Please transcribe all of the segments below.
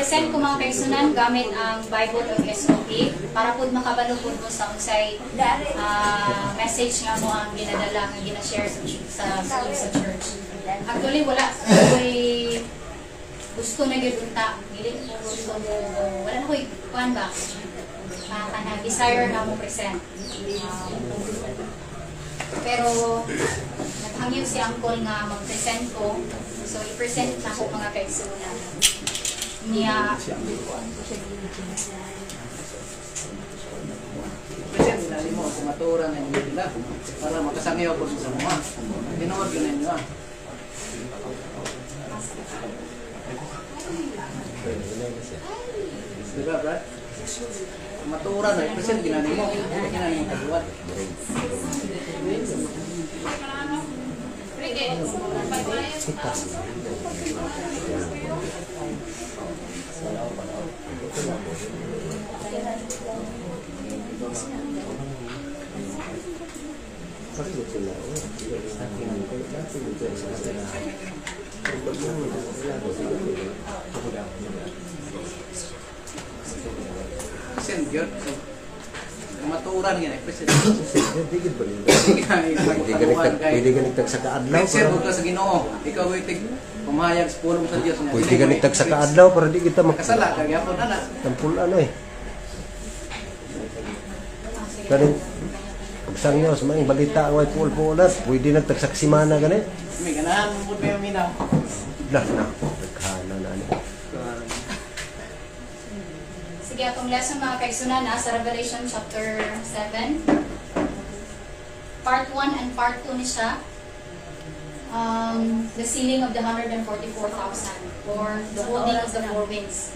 i-present ko mga kaigsunan gamit ang Bible of SOP para po makabalo po mo sa unsay message nga mo ang ginadala, ang ginashare sa church. Actually, wala gusto na yun unta. Gusto mo, wala na ko ikuan ba? Desire na mo present. Pero naghangyo si Uncle nga mag-present ko. So, i-present na ko mga kaigsunan. Niya. Present na mo, kumaturan na nila para makasangyaw po sa mga. Tinuwag yun na nyo. Diba, Brad? Kumaturan na, i-present ginani mo. Ginani mo kaduwan. Present yun. Maturan yan, present. Pwede ka nagtag sa kaadlaw. Present mo ka sa Ginoo. Ikaw itig pumayag sa pulong sa Diyos. Pwede ka nagtag sa kaadlaw para di kita kasala, kagapon na na. tampul ano eh. Kani sang Diyos, may balita ang may pulpulat. Pwede nagtag sa simana gani. May ganahan mo po yung minaw. Lah na. Nagkana na ano. Sige, atong lesson mga kaigsunan sa Revelation chapter 7. Part 1 and part 2 ni siya. The sealing of the 144,000 or the holding of the four winds.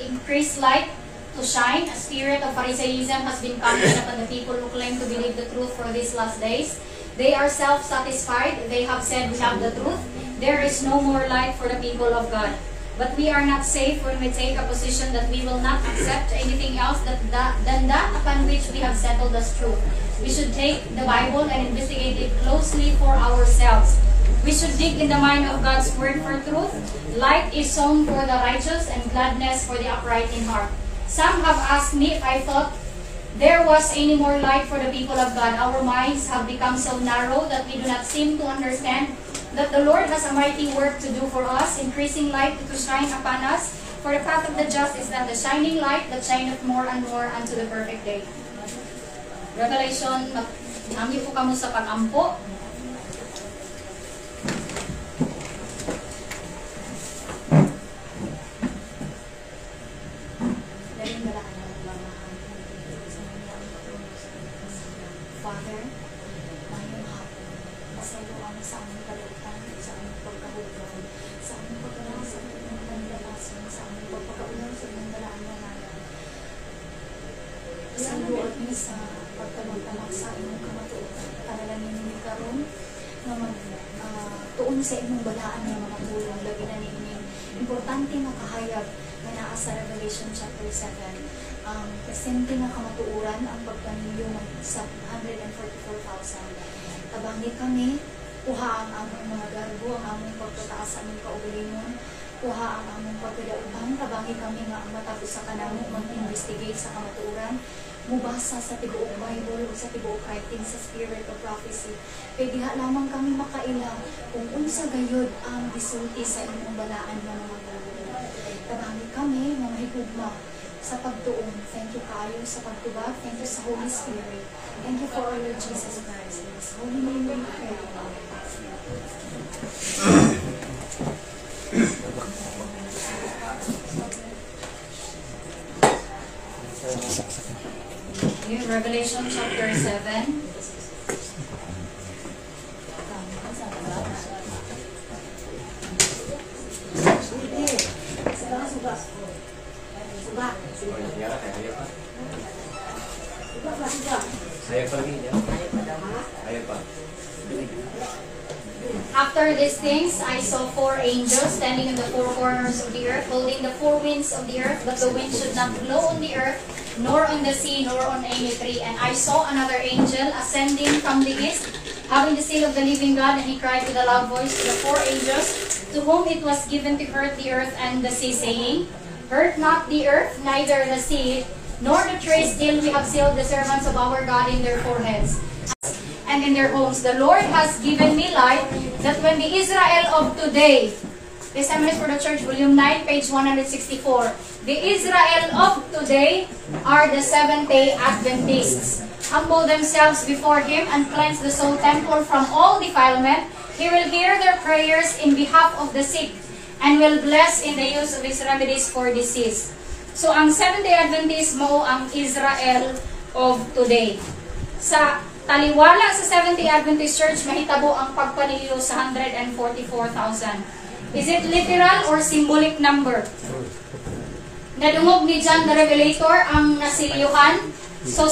Increased light to shine. A spirit of Pharisaism has been coming upon the people who claim to believe the truth for these last days. They are self-satisfied. They have said we have the truth. There is no more light for the people of God. But we are not safe when we take a position that we will not accept anything else than that upon which we have settled as truth. We should take the Bible and investigate it closely for ourselves. We should dig in the mind of God's word for truth. Light is sown for the righteous and gladness for the upright in heart. Some have asked me if I thought there was any more light for the people of God. Our minds have become so narrow that we do not seem to understand that the Lord has a mighty work to do for us, increasing light to shine upon us. For the path of the just is not the shining light that shineth more and more unto the perfect day. Revelation, nangyo po kamo sa pag-ampo. Father, mayong hapon, masaluan sa aming kalutan, sa aming pagkahugaw, sa aming pagkalang sa aming panlalason, sa aming pagpakaulang sa aming dalaan. Masaluan niyo sa pagtamag-tamag sa imong kamatuotan, kanalangin niyo karon na tuon sa imong balaan ng mga tulong, labi na niining importante na kahayag na naa sa Revelation chapter 7. Presente nga kamatuuran ang pagpaninyo sa 144,000. Tabangi kami, kuha ang among mga garbo, ang among pagtataas sa among kaugalingon, kuha ang among pagkadaubang, tabangi kami nga ang matapos sa kanamo mag-investigate sa kamatuuran, mubasa sa tibuok Bible o sa tibuok writing sa Spirit of Prophecy. Kaya diha lamang kami makailang kung unsa gayod ang disulti sa imong balaan ng mga tulong. Tabangi kami, mga higugma, sa pagtuon. Thank you kayo sa pagtubag. Thank you sa Holy Spirit. Thank you for our Lord Jesus Christ. In His holy name we pray. Revelation chapter 7. After these things, I saw four angels standing in the four corners of the earth, holding the four winds of the earth, but the wind should not blow on the earth, nor on the sea, nor on any tree. And I saw another angel ascending from the east, having the seal of the living God, and he cried with a loud voice to the four angels to whom it was given to hurt the earth and the sea, saying, Hurt not the earth, neither the sea, nor the trees, till we have sealed the servants of our God in their foreheads and in their homes. The Lord has given me light, that when the Israel of today, Testaments for the Church, Volume 9, page 164, the Israel of today are the Seventh-day Adventists. Humble themselves before Him and cleanse the soul temple from all defilement. He will hear their prayers in behalf of the sick and will bless in the use of His remedies for disease. So, ang Seventh-day Adventist mo ang Israel of today. Sa taliwala sa Seventh-day Adventist Church, mahitabo ang pagpaniliw sa 144,000. Is it literal or symbolic number? Nadungog ni John the Revelator ang nasilyuhan. So,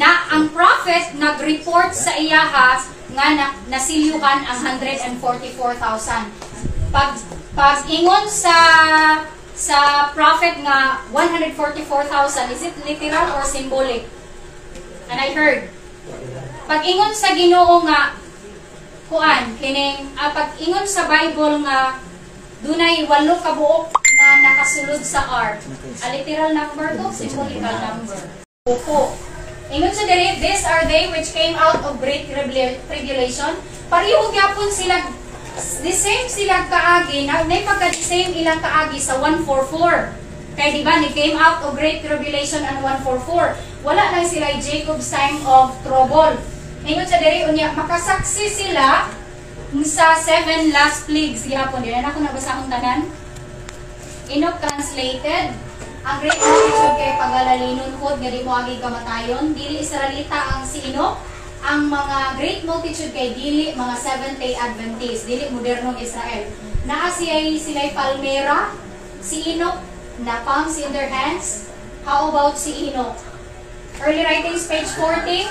ang prophet nag-report sa iyaha nga nasilyuhan ang 144,000. Pag ingon sa prophet nga 144,000, is it literal or symbolic? And I heard. Pag ingon sa Ginoo nga pag ingon sa Bible nga dunay 8 ka buok na nakasulod sa ark. A literal number to, symbolical number. Opo. Ingon sa diri, these are they which came out of great tribulation. Pareho gyapon sila, the same sila kaagi, na pagka the same ilang kaagi sa 144. Kaya diba, they came out of great tribulation and 144. Wala lang sila Jacob's time of trouble. Ingon sa diri, unya, makasaksi sila sa 7 last plagues gihapon. Dili na ako nabasahon tanan. Enoch translated, ang great multitude kay pagalalinon hod nga di moagi kamatayon. Dili Israelita ang si Enoch. Ang mga great multitude kay dili mga Seventh-day Adventists, dili modernong Israel. Naa sila'y palmera, si Enoch na palms in their hands. How about si Enoch? Early writings, page 40.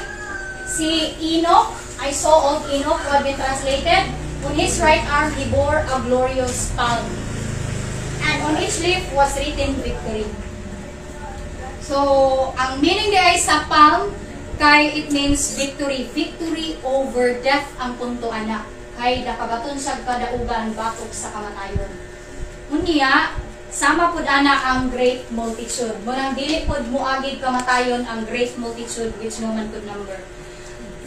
Si Enoch, I saw old Enoch, who had been translated. On his right arm, he bore a glorious palm. And on each leaf was written victory. So, ang meaning di ay sa palm, kay it means victory. Victory over death ang punto anak. Kay nakabaton siya kadaugan batok sa kamatayon. Unya, sama pud ana ang great multitude. Munang dili pud muagid kamatayon ang great multitude which no man could number.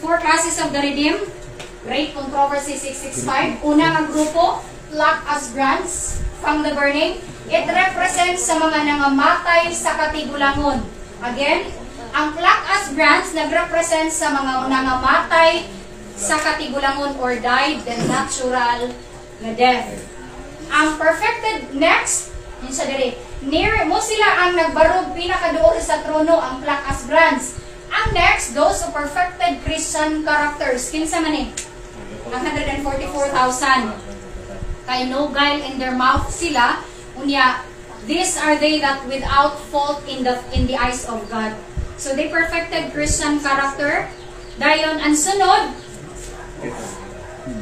4 classes of the redeemed. Great Controversy 665. Una nga grupo, plucked as brands from the burning. It represents sa mga nangamatay sa katigulangon. Again, ang plucked as brands nag-represent sa mga nangamatay sa katigulangon or died the natural na death. Ang perfected next, yun sa diri, near mo sila ang nagbarog pinakaduol sa trono, ang plucked as brands. Ang next, those who perfected Christian characters. Kinsa man eh? Ang 144,000. Kay no guile in their mouth sila. Unya, these are they that without fault in the eyes of God. So they perfected Christian character. Dayon ang sunod.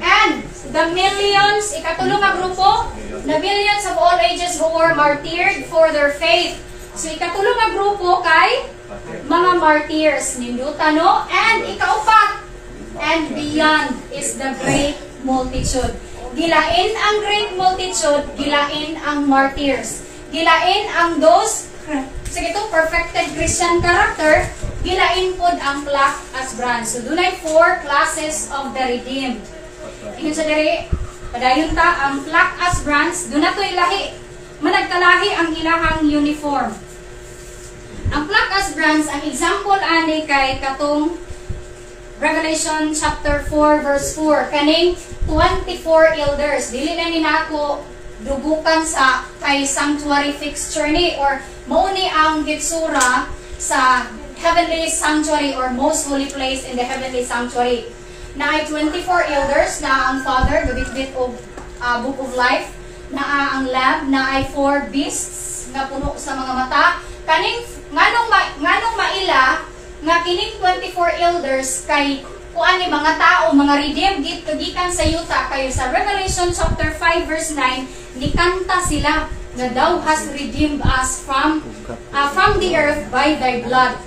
And the millions, ikatulong nga grupo, the millions of all ages who were martyred for their faith. So ikatulong nga grupo kay mga martyrs, nindutano, and ikaupat, and beyond is the great multitude. Gilain ang great multitude, gilain ang martyrs. Gilain ang those, sige to, perfected Christian character, gilain pod ang plucked as brands. So dunay 4 classes of the redeemed. Ingon sa diri, padayon ta ang plucked as brands, doon na to'y lahi. Managkalahi ang ilahang uniform. Ang plucked as brands, ang example ani kay katong Revelation chapter 4 verse 4, kaning 24 elders. Dili na ni nako dubukan sa kay sanctuary fixture ni or mauni ang gitsura sa heavenly sanctuary or most holy place in the heavenly sanctuary. Na ay 24 elders, na ang Father, the bit of Book of Life, na ang Lamb, na ay 4 beasts nga puno sa mga mata. Kaning nganong maila nga kining 24 elders kay kuan ni mga tao, mga redeemed gikan sa yuta kayo sa Revelation chapter 5 verse 9, nikanta sila nga thou hast redeemed us from the earth by thy blood.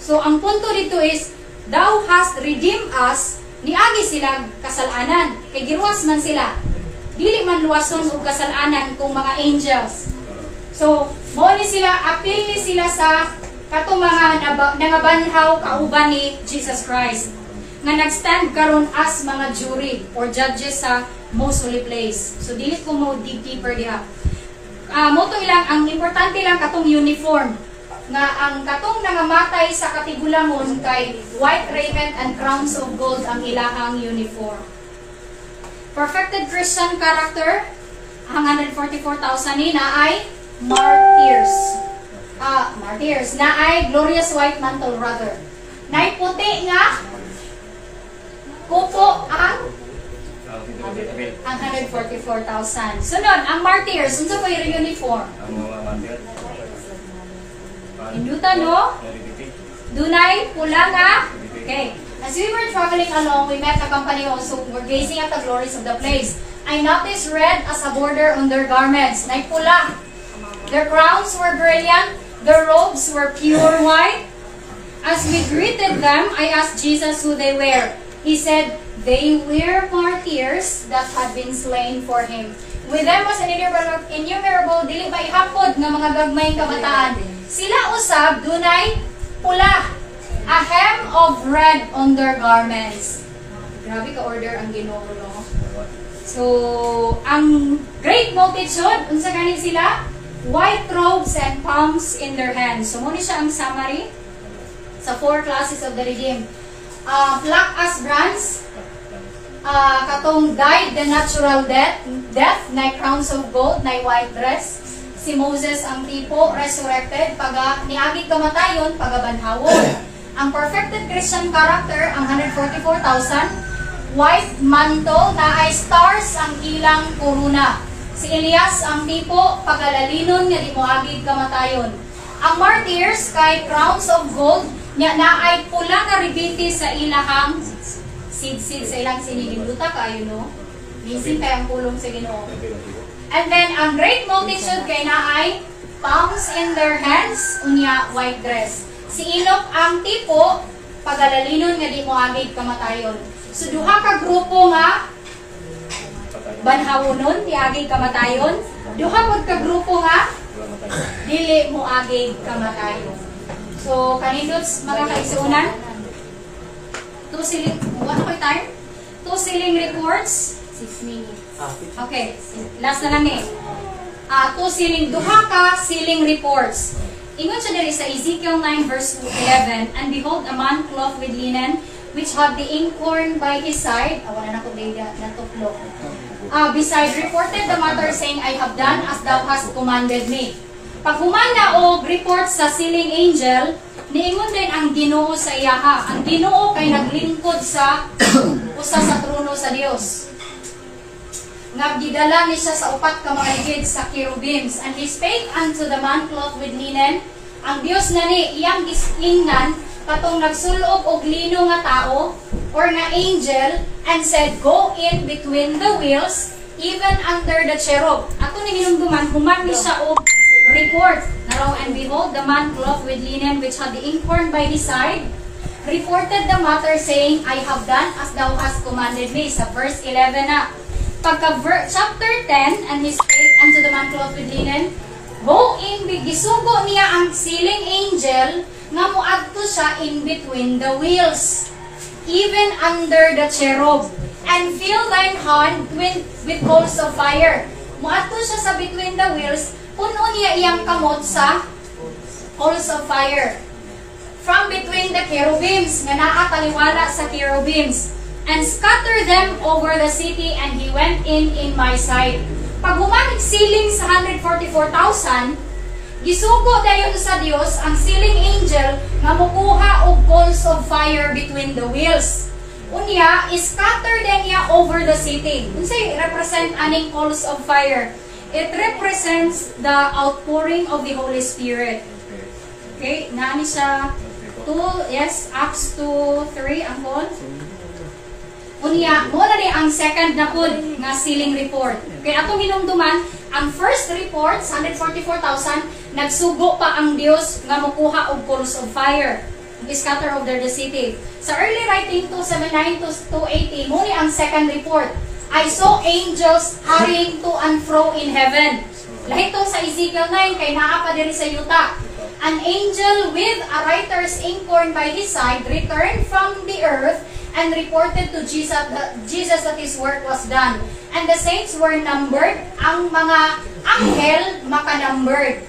So ang punto dito is thou hast redeemed us, niagi sila kasalanan kay giruwas man sila. dili man luwason og kasalanan kung mga angels. So, mo ni sila, appeal ni sila sa katong mga nangabanhaw kauban ni Jesus Christ nga nagstand karon as mga jury or judges sa most holy place. So, dili ko mo dig deeper diha. Mo to ilang, ang importante lang katong uniform nga ang katong nangamatay sa katigulangon kay white raiment and crowns of gold ang ilahang uniform. Perfected Christian character, ang 144,000 ni na ay martyrs. Martyrs na ay glorious white mantle rather. Na puti nga kupo ang 144,000. Sunod, ang martyrs, unsa ko yung uniform? Induta no? Dunay pula nga. Okay. As we were traveling along, we met a company also. We're gazing at the glories of the place. I noticed red as a border on their garments. Nay pula. Their crowns were brilliant. Their robes were pure white. As we greeted them, I asked Jesus who they were. He said, they were martyrs that had been slain for Him. With them was an innumerable, dili ba ihapod nga mga gagmayng kabataan. Sila usab, dunay pula. A hem of red on their garments. Grabe ka-order ang Ginoo, no? So, ang great multitude, unsa gani sila? White robes and palms in their hands. So, muna siya ang summary sa 4 classes of the redeemed. Black as bronze, katong died the natural death, na crowns of gold, na white dress. Si Moses ang tipo, resurrected, niagig kamatayon, pagabanhawon. Ang perfected Christian character, ang 144,000, white mantle, na ay stars ang ilang koruna. Si Elias ang tipo, pagalalinon nga di moagig kamatayon. Ang martyrs, kay crowns of gold, na ay pula nga ribiti sa ilahang sid-sid sa ilang sinigiluta kayo, no? Minsin kay ang pulong sa Ginoo. And then, ang great multitude kay na ay palms in their hands, unya white dress. Si Enoch ang tipo, pagalalinon nga di moagig kamatayon. So, duha ka grupo nga banhawonon, di agig kamatayon. Duha pod ka grupo nga dili moagig kamatayon. So, kanindots mga kaigsuunan, 2 ceiling, what ko time? 2 ceiling reports. 6 minutes. Okay, last na lang eh. 2 ceiling, duha ka ceiling reports. Ingon siya diri sa Ezekiel 9 verse 11, and behold, a man clothed with linen, which had the inkhorn by his side. Wala na ko data natuplo. Beside reported the matter saying, I have done as thou hast commanded me. Pag humana o report sa ceiling angel, niingon din ang Ginoo sa iyaha. Ang Ginoo kay naglingkod sa usa sa trono sa Dios. Nagdidala ni siya sa upat ka mga ligid sa cherubims. And he spake unto the man clothed with linen. Ang Dios na ni iyang gislingnan katong nagsulog og lino nga tao or nga angel and said, go in between the wheels, even under the cherub. Ato ni hinumduman, human ni siya og report. Now, and behold, the man clothed with linen, which had the inkhorn by his side, reported the matter, saying, I have done as thou hast commanded me. Sa verse 11 na. Pagka chapter 10, and he spake unto the man clothed with linen, go in, gisugo niya ang ceiling angel, nga muadto siya in between the wheels, even under the cherub, and fill thine hand with coals of fire. Muadto siya sa between the wheels, puno niya iyang kamot sa coals of fire. From between the cherubims, nga naa taliwala sa cherubims, and scatter them over the city, and he went in my sight. Pag humanig siling sa 144,000, gisugo dayon sa Dios ang ceiling angel nga mukuha og coals of fire between the wheels. Unya, scatter din niya over the city. Unsay represent aning coals of fire? It represents the outpouring of the Holy Spirit. Okay, naani siya 2, yes, Acts 2:3 ang call. Unya, mo na ni ang second na pod nga sealing report. Kaya atong hinumduman, ang first report, 144,000, nagsugo pa ang Dios nga mokuha og coals of fire. Scatter over the city. Sa early writing 279 to 280, mo ni ang second report. I saw angels hurrying to and fro in heaven. Lahito sa Ezekiel 9 kay naa pa diri sa yuta. An angel with a writer's inkhorn by his side returned from the earth and reported to Jesus that his work was done. And the saints were numbered. Ang mga anghel maka-numbered.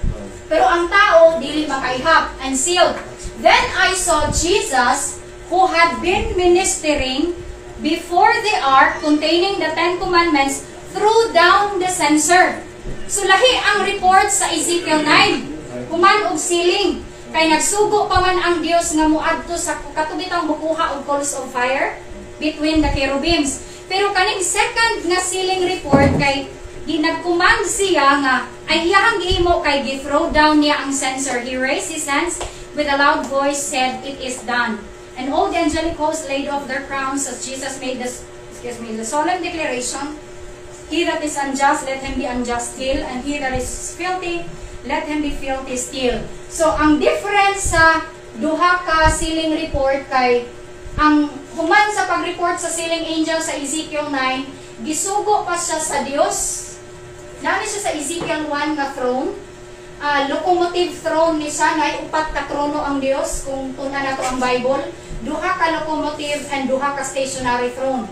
Pero ang tao dili makaihap and sealed. Then I saw Jesus who had been ministering before the ark containing the 10 commandments threw down the censer. So lahi ang report sa Ezekiel 9. Human og siling. Kay nagsugo pa man ang Dios nga muadto sa katubitang mukuha og coals of fire between the cherubims. Pero kaning second nga siling report kay di nagcommand siya nga ay iyang gihimo kay gi-throw down niya ang censer. He raised his hands with a loud voice said, "It is done." And all the angelic hosts laid off their crowns as Jesus made the solemn declaration, "He that is unjust, let him be unjust still, and he that is filthy, let him be filthy still." So, ang difference sa duha ka sealing report kay ang human sa pag-report sa sealing angel sa Ezekiel 9, gisugo pa siya sa Dios. Nami siya sa Ezekiel 1 nga throne. Locomotive throne ni siya, na upat ka trono ang Dios, kung tuna na to ang Bible. Duha ka locomotive and duha ka stationary throne.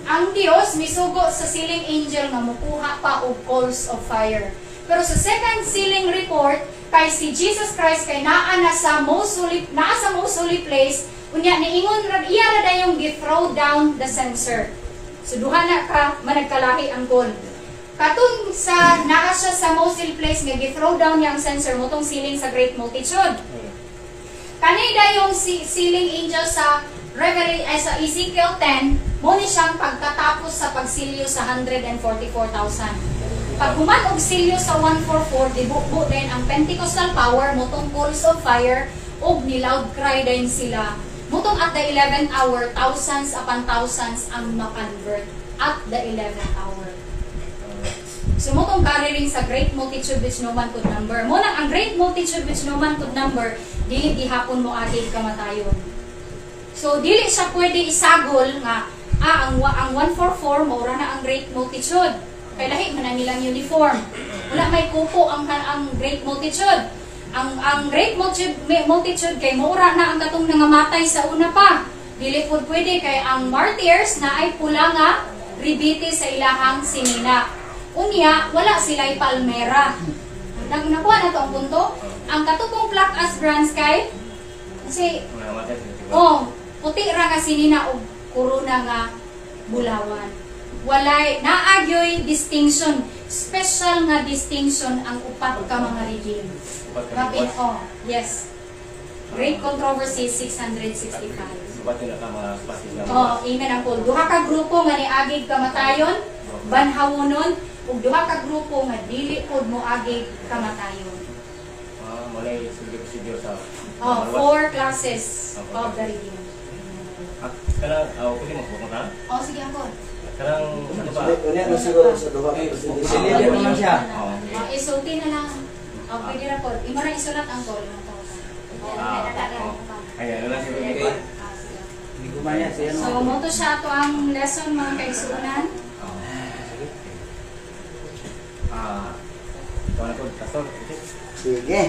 Ang Dios misugo sa sealing angel nga mukuha pa og coals of fire. Pero sa second sealing report kay si Jesus Christ kay naa sa most holy place, unya niingon ra iya ra dayong gi-throw down the censer. So duha na ka managkalahi ang coal. Katong sa naa siya sa most holy place nga gi-throw down niya ang censer motong sealing sa great multitude. Kanina yung sealing angel sa sa Ezekiel 10, mo ni siyang pagkatapos sa pagsilyo sa 144,000. Pag human og silyo sa 144, dibubo din ang Pentecostal power, motong coals of fire, og ni loud cry din sila. Motong at the 11th hour, thousands upon thousands ang makonvert at the 11th hour. So motong kariring sa great multitude which no man could number. Muna ang great multitude which no man could number, dili gihapon mo agig kamatayon. So dili siya pwede isagol nga ang 144 maura na ang great multitude. Kay lahi man nilang uniform. Wala may kupo ang great multitude. Ang great multitude kay maura na ang katong nangamatay sa una pa. Dili pud pwede kay ang martyrs na ay pula nga ribiti sa ilahang sinina. Unya, wala sila'y palmera. Nakuha na to ang punto. Ang katupong black as bronze kay, kasi, puti ra nga sinina o corona nga bulawan. Walay, naagyoy distinction, special nga distinction ang upat ka mga redeem. Yes. Great Controversy 665. Amen ang kul. Duha ka grupo nga niagig kamatayon, banhawonon, ug duha ka grupo nga dili pod mo agig kamatayon. Malay sige sa. 4 classes of the redeemed. Kanang pwede magpupunta? Sige ako. Kanang ano ba? Unya na siguro sa duha ka silya naman siya. Isulti na lang. Pwede ra po. Imo ra isulat ang call. Ayan, wala siguro. Hindi gumaya siya. So, moto siya ito ang lesson mga kaigsunan. Ito na po, pastor. Sige.